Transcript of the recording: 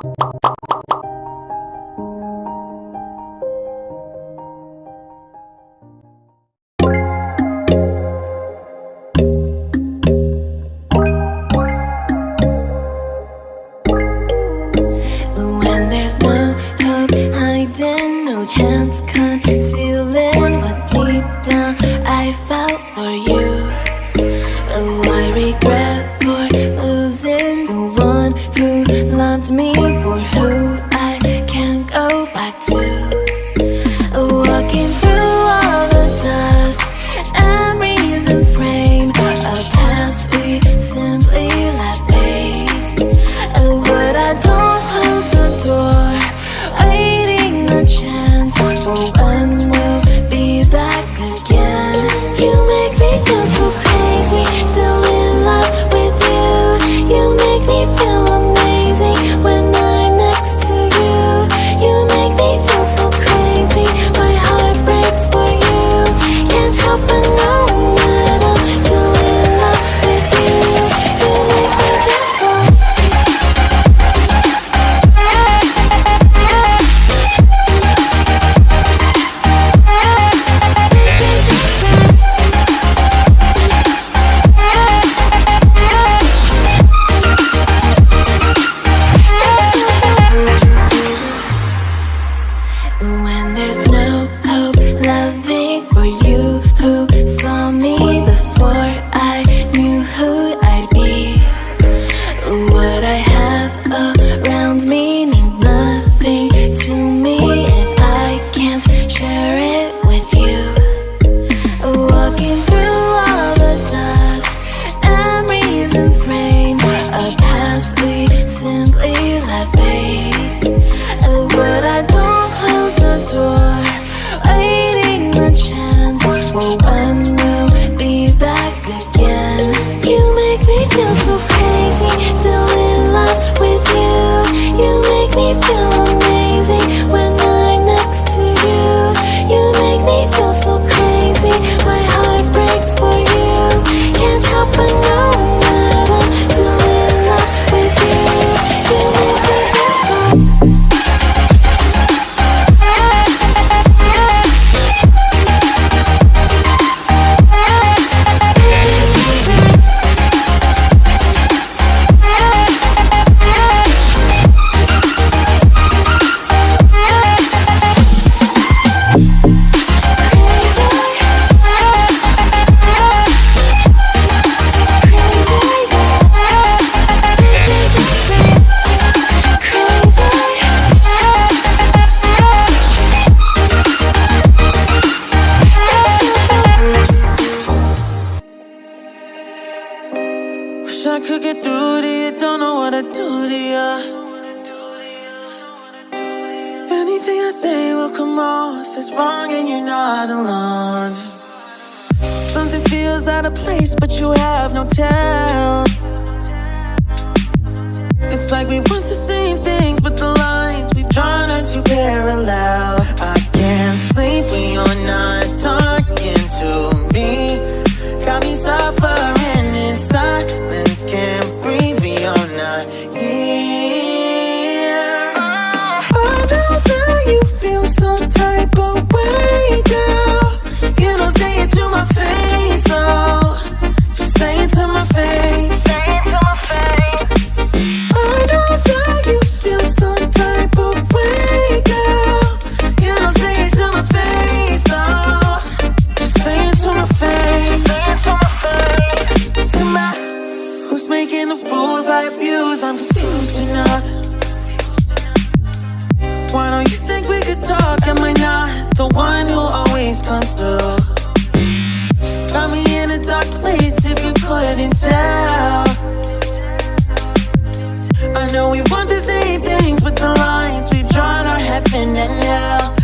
When there's no hope hiding, no chance concealing what deep down I felt for you. Oh, I regret for losing the one who loved me, for who I can't go back to. Walking through all the dust, memories and frame, a past we simply let fade. Oh, but I don't close the door, waiting a chance for when we'll be back again. You make me feel so crazy, still in love with you. You make me feel amazing when I'm next to you. You make me feel so crazy, my heart breaks for you. Can't help but know that I'm still in love with you. You make me feel so. When there's no hope loving for you who saw me before I knew who I'd be. What I have around me means nothing to me if I can't share it with you. Walking through all the dust, memories and frame, a past we simply let fade. But I don't close the door, waiting a chance for when we'll be back again. You make me feel so crazy, still in love with you. You make me feel amazing when I'm next to you. You make me feel so crazy, my heart breaks for you. Can't help but know that I'm still in love with you. You make me feel so. Wish I could get through to you, don't know what to do to you. Anything I say will come off as wrong and you're not alone. Something feels out of place but you have no tell. It's like we want the same things but the lines we've drawn are too parallel. I can't sleep when you're not talking to me. Got me suffering in silence, can't breathe when you're not here. I know that you feel some type of way, girl. You don't say it to my face, oh. Just say it to my face. Say it to my face. I know that you feel some type of way, girl. You don't say it to my face, oh. Just say it to my face. Say it to my face. To my, who's making the rules I abuse? I'm confused enough. Why don't you think we could talk? Am I not the one who always comes through? Got me in a dark place if you couldn't tell. I know we want the same things, but the lines we've drawn are heaven and hell.